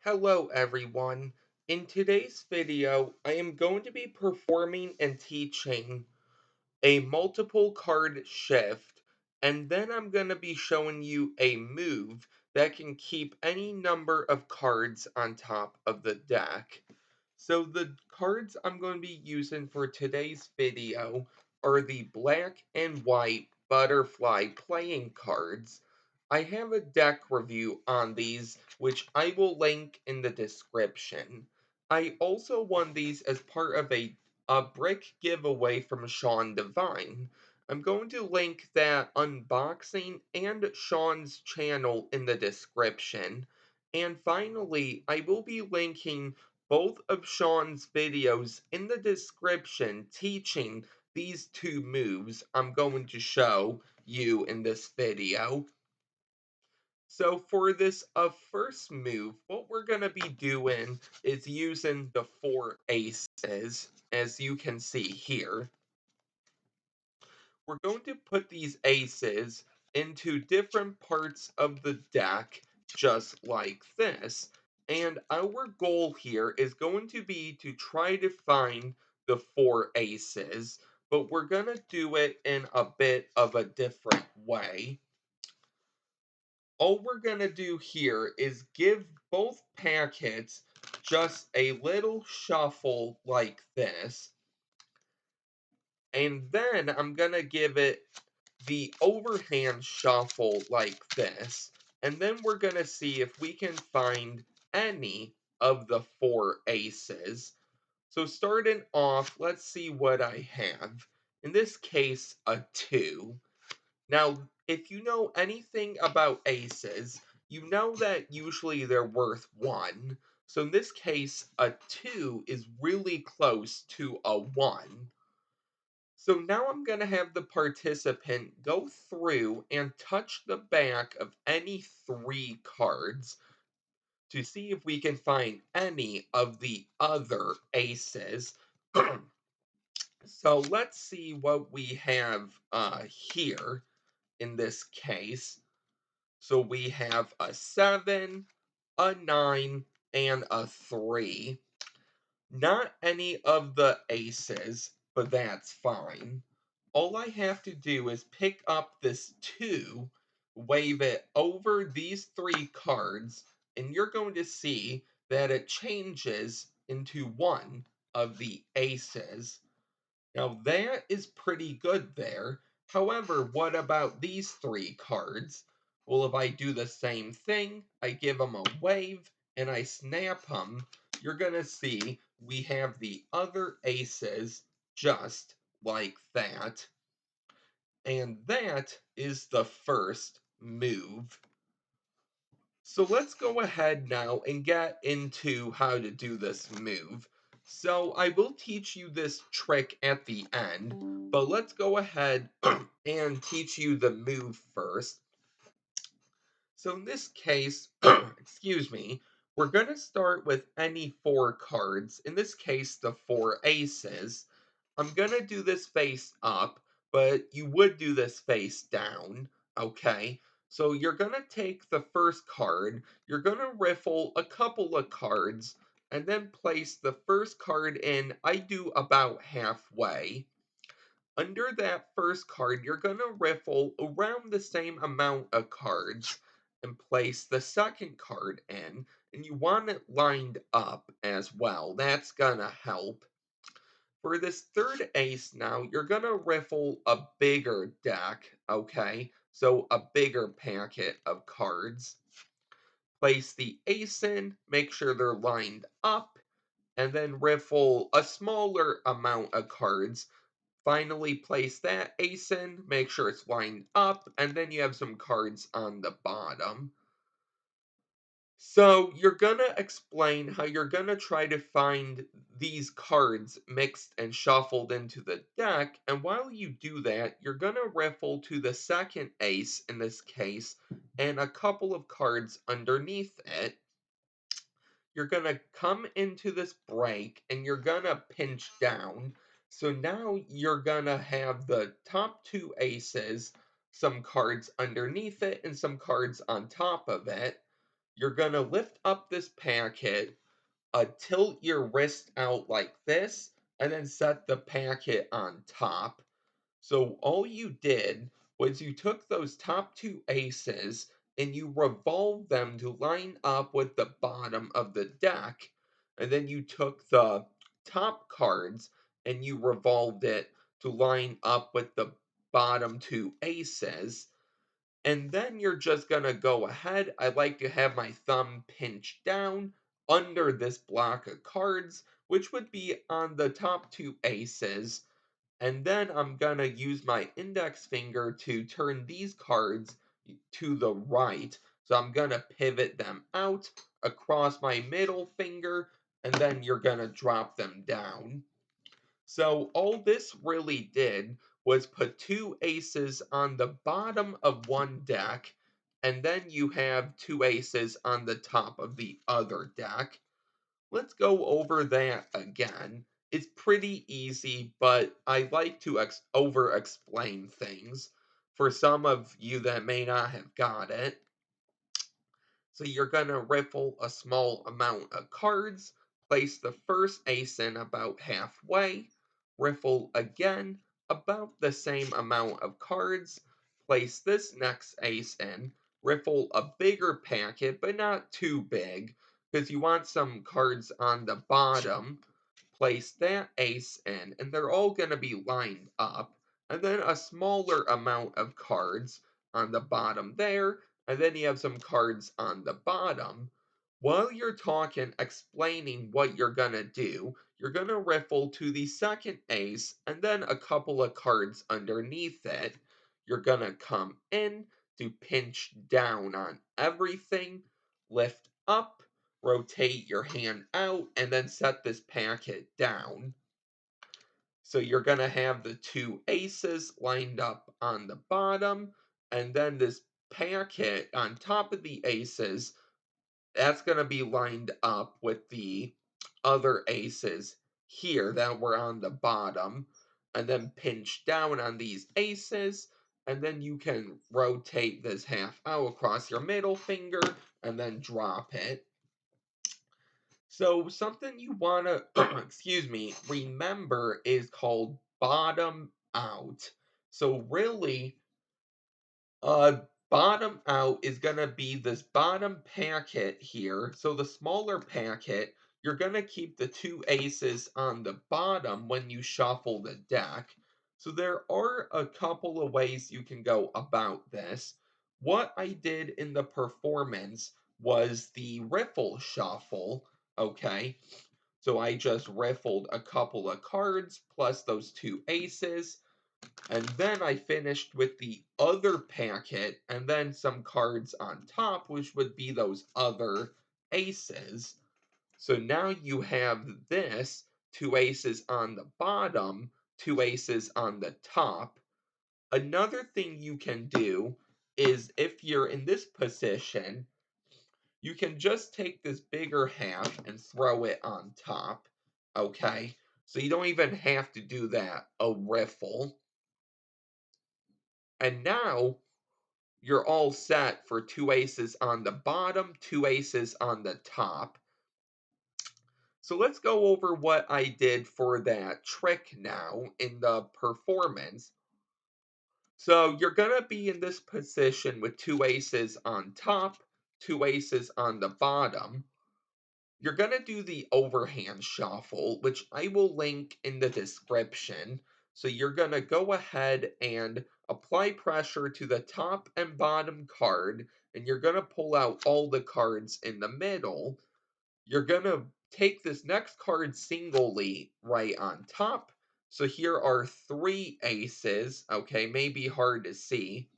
Hello everyone. In today's video, I am going to be performing and teaching a multiple card shift, and then I'm going to be showing you a move that can keep any number of cards on top of the deck. So the cards I'm going to be using for today's video are the black and white butterfly playing cards. I have a deck review on these, which I will link in the description. I also won these as part of a brick giveaway from Sean Devine. I'm going to link that unboxing and Sean's channel in the description. And finally, I will be linking both of Sean's videos in the description teaching these two moves I'm going to show you in this video. So for this first move, what we're going to be doing is using the four aces, as you can see here. We're going to put these aces into different parts of the deck, just like this. And our goal here is going to be to try to find the four aces, but we're going to do it in a bit of a different way. All we're going to do here is give both packets just a little shuffle like this. And then I'm going to give it the overhand shuffle like this. And then we're going to see if we can find any of the four aces. So starting off, let's see what I have. In this case, a 2. Now, if you know anything about aces, you know that usually they're worth 1. So in this case, a 2 is really close to a 1. So now I'm going to have the participant go through and touch the back of any 3 cards to see if we can find any of the other aces. So let's see what we have here in this case. So we have a 7, a 9, and a 3. Not any of the aces, but that's fine. All I have to do is pick up this 2, wave it over these 3 cards, and you're going to see that it changes into one of the aces. Now that is pretty good there. However, what about these 3 cards? Well, if I do the same thing, I give them a wave, and I snap them, you're going to see we have the other aces just like that. And that is the first move. So let's go ahead now and get into how to do this move. So I will teach you this trick at the end, but let's go ahead and teach you the move first. So in this case, excuse me, we're going to start with any 4 cards. In this case, the 4 aces. I'm going to do this face up, but you would do this face down, okay? So you're going to take the first card, you're going to riffle a couple of cards, and then place the first card in, I do about halfway. Under that first card, you're going to riffle around the same amount of cards and place the second card in, and you want it lined up as well. That's going to help. For this third ace now, you're going to riffle a bigger deck, okay? So a bigger packet of cards. Place the ace in, make sure they're lined up, and then riffle a smaller amount of cards. Finally, place that ace in, make sure it's lined up, and then you have some cards on the bottom. So you're gonna explain how you're gonna try to find these cards mixed and shuffled into the deck, and while you do that, you're gonna riffle to the second ace in this case, and a couple of cards underneath it. You're gonna come into this break and you're gonna pinch down. So now you're gonna have the top 2 aces, some cards underneath it, and some cards on top of it. You're gonna lift up this packet, tilt your wrist out like this, and then set the packet on top. So all you did was you took those top two aces and you revolved them to line up with the bottom of the deck. And then you took the top cards and you revolved it to line up with the bottom two aces. And then you're just gonna go ahead. I like to have my thumb pinched down under this block of cards, which would be on the top two aces. And then I'm gonna use my index finger to turn these cards to the right. So I'm gonna pivot them out across my middle finger, and then you're gonna drop them down. So all this really did was put two aces on the bottom of one deck, and then you have two aces on the top of the other deck. Let's go over that again. It's pretty easy, but I like to over explain things for some of you that may not have got it. So you're going to riffle a small amount of cards, place the first ace in about halfway, riffle again about the same amount of cards, place this next ace in, riffle a bigger packet, but not too big, because you want some cards on the bottom, place that ace in, and they're all going to be lined up, and then a smaller amount of cards on the bottom there, and then you have some cards on the bottom. While you're talking, explaining what you're gonna do, you're gonna riffle to the second ace and then a couple of cards underneath it. You're gonna come in to pinch down on everything, lift up, rotate your hand out, and then set this packet down. So you're going to have the two aces lined up on the bottom, and then this packet on top of the aces, that's going to be lined up with the other aces here that were on the bottom, and then pinch down on these aces, and then you can rotate this half out across your middle finger, and then drop it. So something you want to, excuse me, remember is called bottom out. So really, uh, bottom out is going to be this bottom packet here. So the smaller packet, you're going to keep the two aces on the bottom when you shuffle the deck. So there are a couple of ways you can go about this. What I did in the performance was the riffle shuffle, okay? So I just riffled a couple of cards plus those two aces. And then I finished with the other packet and then some cards on top, which would be those other aces. So now you have this two aces on the bottom, two aces on the top. Another thing you can do is if you're in this position, you can just take this bigger half and throw it on top. Okay? So you don't even have to do that a riffle. And now you're all set for two aces on the bottom, two aces on the top. So let's go over what I did for that trick now in the performance. So you're going to be in this position with two aces on top, two aces on the bottom. You're going to do the overhand shuffle, which I will link in the description. So you're going to go ahead and apply pressure to the top and bottom card, and you're going to pull out all the cards in the middle. You're going to take this next card singly right on top. So here are three aces, okay, maybe hard to see,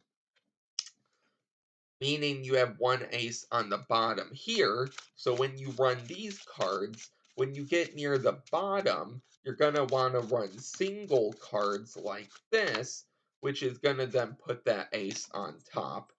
meaning you have one ace on the bottom here. So when you run these cards, when you get near the bottom, you're going to want to run single cards like this, which is going to then put that ace on top.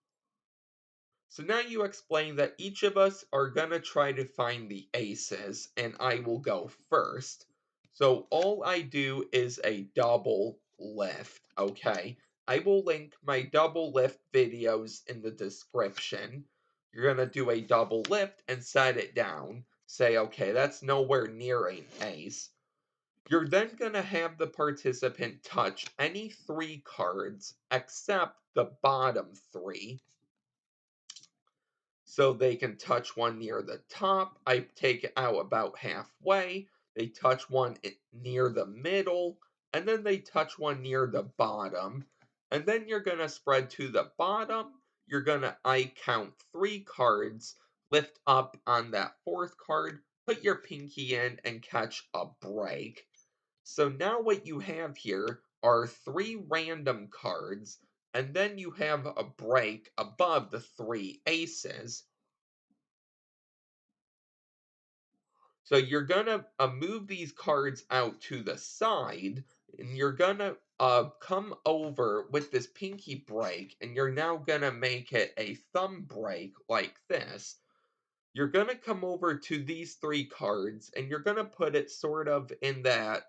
So now you explain that each of us are going to try to find the aces, and I will go first. So all I do is a double lift, okay? I will link my double lift videos in the description. You're going to do a double lift and set it down. Say, okay, that's nowhere near an ace. You're then going to have the participant touch any 3 cards except the bottom 3. So they can touch one near the top. I take it out about halfway. They touch one near the middle. And then they touch one near the bottom. And then you're going to spread to the bottom. You're going to I count 3 cards. Lift up on that 4th card. Put your pinky in and catch a break. So now what you have here are 3 random cards, and then you have a break above the 3 aces. So you're gonna move these cards out to the side, and you're gonna come over with this pinky break, and you're now gonna make it a thumb break like this. You're gonna come over to these 3 cards, and you're gonna put it sort of in that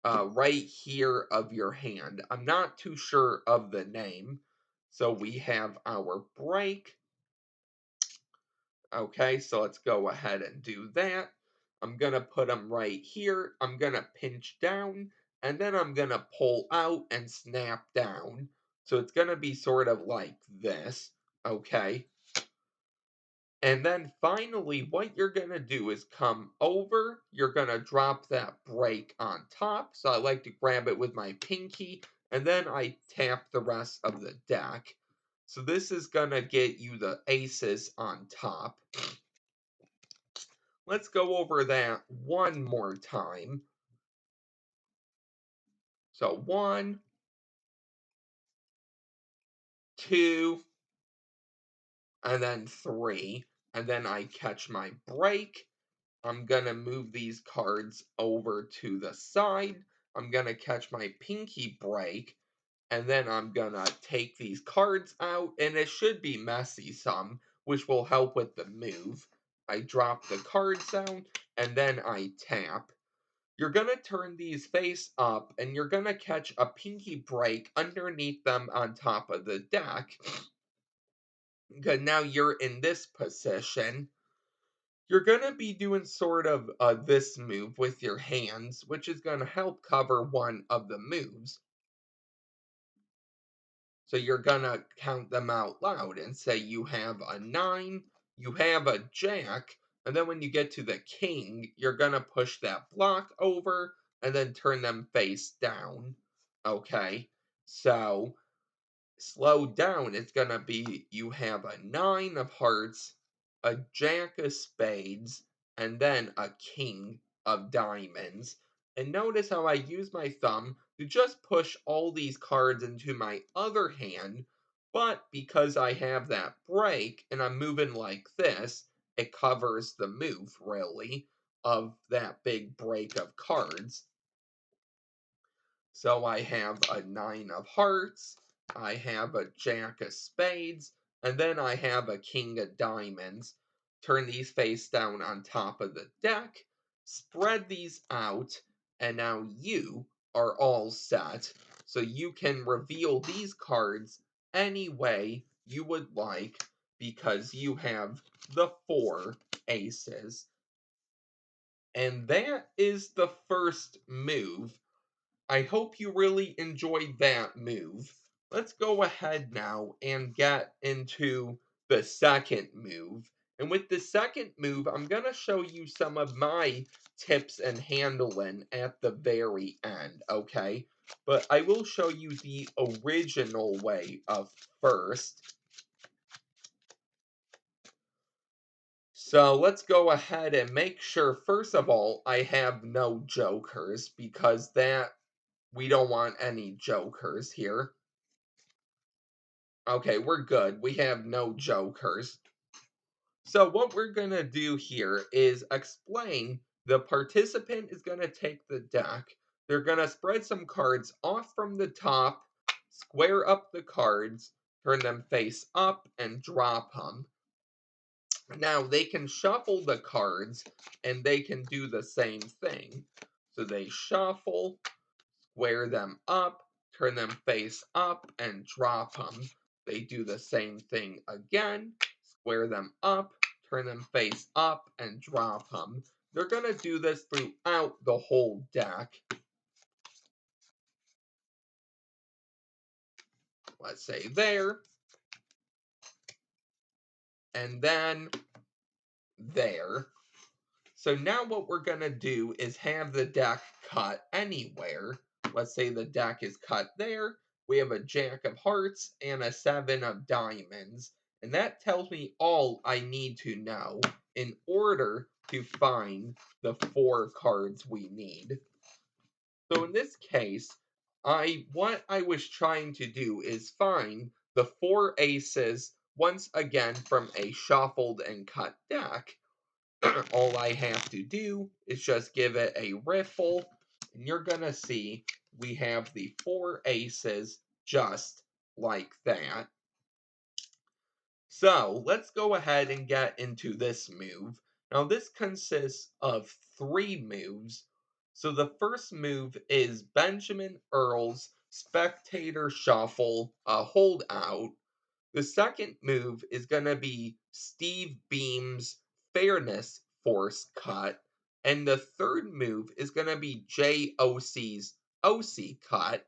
right here of your hand. I'm not too sure of the name. So we have our break. Okay, so let's go ahead and do that. I'm going to put them right here. I'm going to pinch down, and then I'm going to pull out and snap down. So it's going to be sort of like this. Okay. And then finally, what you're going to do is come over. You're going to drop that break on top. So I like to grab it with my pinky, and then I tap the rest of the deck. So this is going to get you the aces on top. Let's go over that one more time. So 1, 2, and then 3. And then I catch my break. I'm going to move these cards over to the side. I'm going to catch my pinky break. And then I'm going to take these cards out. And it should be messy some, which will help with the move. I drop the cards down, and then I tap. You're going to turn these face up, and you're going to catch a pinky break underneath them on top of the deck. Because now you're in this position. You're going to be doing sort of this move with your hands, which is going to help cover one of the moves. So you're going to count them out loud and say you have a 9, you have a jack, and then when you get to the king, you're going to push that block over and then turn them face down. Okay, so slow down, it's going to be you have a 9 of hearts, a jack of spades, and then a king of diamonds. And notice how I use my thumb to just push all these cards into my other hand, but because I have that break and I'm moving like this, it covers the move, really, of that big break of cards. So I have a 9 of hearts, I have a jack of spades, and then I have a king of diamonds. Turn these face down on top of the deck, spread these out, and now you are all set. So you can reveal these cards any way you would like because you have the 4 aces. And that is the first move. I hope you really enjoyed that move. Let's go ahead now and get into the second move. And with the second move, I'm going to show you some of my tips and handling at the very end, okay? But I will show you the original way of first. So let's go ahead and make sure, first of all, I have no jokers because that we don't want any jokers here. Okay, we're good. We have no jokers. So what we're going to do here is explain the participant is going to take the deck. They're going to spread some cards off from the top, square up the cards, turn them face up, and drop them. Now they can shuffle the cards and they can do the same thing. So they shuffle, square them up, turn them face up, and drop them. They do the same thing again, square them up, turn them face up, and drop them. They're going to do this throughout the whole deck. Let's say there, and then there. So now what we're going to do is have the deck cut anywhere. Let's say the deck is cut there. We have a Jack of Hearts and a Seven of Diamonds. And that tells me all I need to know in order to find the 4 cards we need. So in this case, what I was trying to do is find the 4 aces once again from a shuffled and cut deck. All I have to do is just give it a riffle, and you're going to see we have the 4 aces just like that. So let's go ahead and get into this move. Now this consists of 3 moves. So the first move is Benjamin Earl's Spectator Shuffle, a holdout. The second move is going to be Steve Beam's Fairness Force Cut. And the third move is going to be JOC's OC Cut.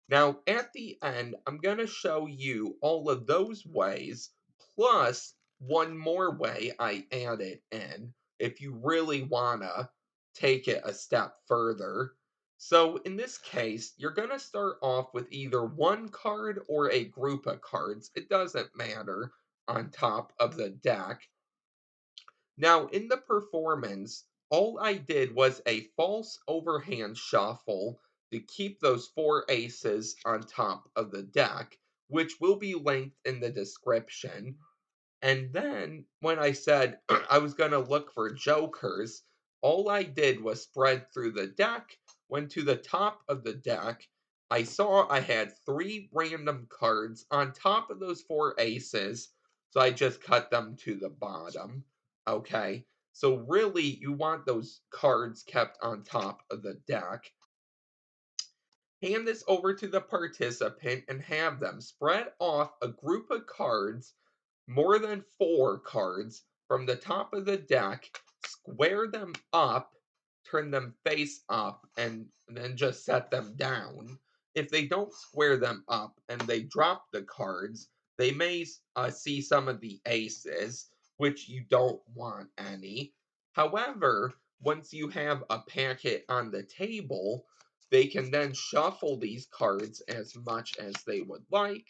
Now, at the end, I'm going to show you all of those ways, plus one more way I added in, if you really want to take it a step further. So in this case, you're going to start off with either one card or a group of cards. It doesn't matter on top of the deck. Now, in the performance, all I did was a false overhand shuffle to keep those 4 aces on top of the deck, which will be linked in the description. And then when I said I was going to look for jokers, all I did was spread through the deck, went to the top of the deck. I saw I had 3 random cards on top of those 4 aces, so I just cut them to the bottom. Okay, so really you want those cards kept on top of the deck. Hand this over to the participant and have them spread off a group of cards, more than 4 cards, from the top of the deck, square them up, turn them face up, and then just set them down. If they don't square them up and they drop the cards, they may see some of the aces, which you don't want any. However, once you have a packet on the table, they can then shuffle these cards as much as they would like,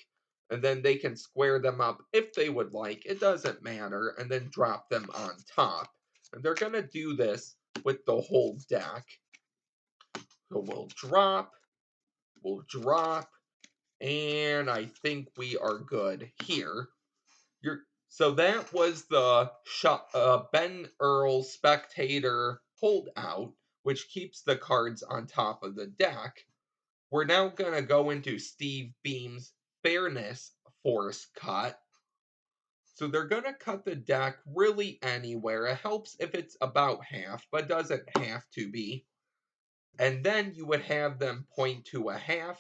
and then they can square them up if they would like, it doesn't matter, and then drop them on top. And they're going to do this with the whole deck. So we'll drop, and I think we are good here. So that was the Ben Earl Spectator holdout, which keeps the cards on top of the deck. We're now going to go into Steve Beam's Fairness Force Cut. So they're going to cut the deck really anywhere. It helps if it's about half, but doesn't have to be. And then you would have them point to a half.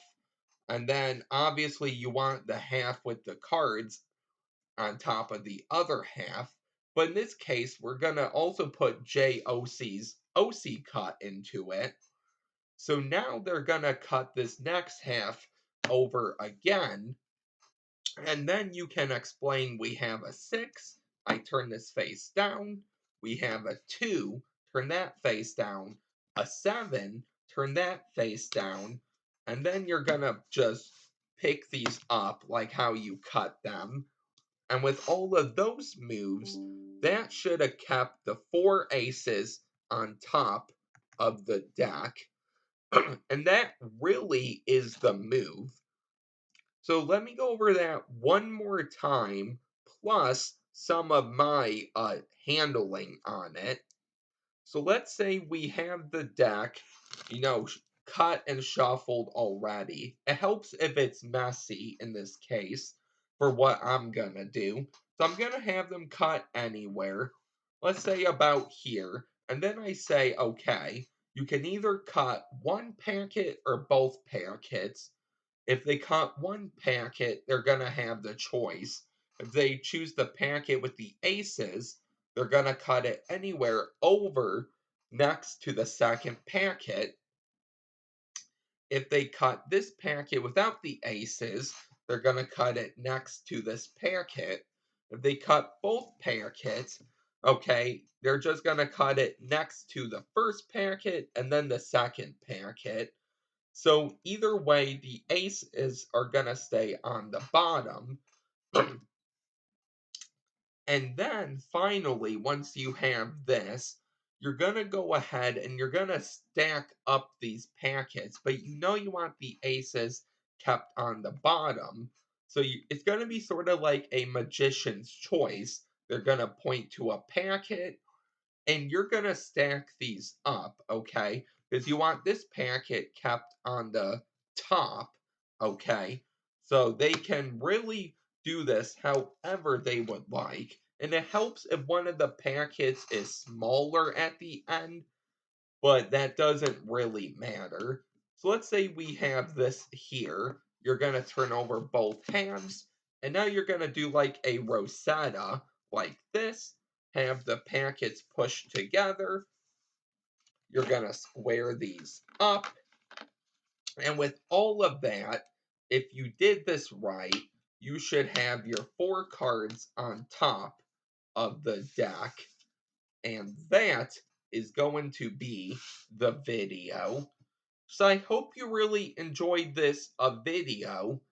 And then obviously you want the half with the cards on top of the other half. But in this case, we're going to also put JOC's OC cut into it. So now they're going to cut this next half over again. And then you can explain we have a 6, I turn this face down. We have a 2, turn that face down. A 7, turn that face down. And then you're going to just pick these up like how you cut them. And with all of those moves, that should have kept the 4 aces on top of the deck. And that really is the move. So let me go over that one more time, plus some of my handling on it. So let's say we have the deck, cut and shuffled already. It helps if it's messy in this case for what I'm going to do. So I'm going to have them cut anywhere. Let's say about here. And then I say, okay, you can either cut one packet or both packets. If they cut one packet, they're going to have the choice. If they choose the packet with the aces, they're going to cut it anywhere over next to the second packet. If they cut this packet without the aces, they're going to cut it next to this packet. If they cut both packets, okay, they're just going to cut it next to the first packet and then the second packet. So either way, the aces are going to stay on the bottom. And then finally, once you have this, you're going to go ahead and you're going to stack up these packets, but you know you want the aces kept on the bottom. So it's going to be sort of like a magician's choice. They're going to point to a packet and you're going to stack these up, okay? Because you want this packet kept on the top, okay? So they can really do this however they would like. And it helps if one of the packets is smaller at the end, but that doesn't really matter. So let's say we have this here. You're going to turn over both hands, and now you're going to do like a Rosetta, like this. Have the packets pushed together. You're going to square these up. And with all of that, if you did this right, you should have your 4 cards on top of the deck. And that is going to be the video. So I hope you really enjoyed this video.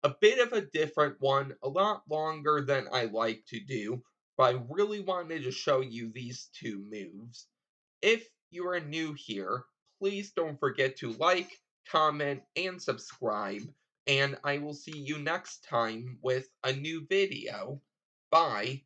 A bit of a different one, a lot longer than I like to do, but I really wanted to show you these 2 moves. If you are new here, please don't forget to like, comment, and subscribe, and I will see you next time with a new video. Bye.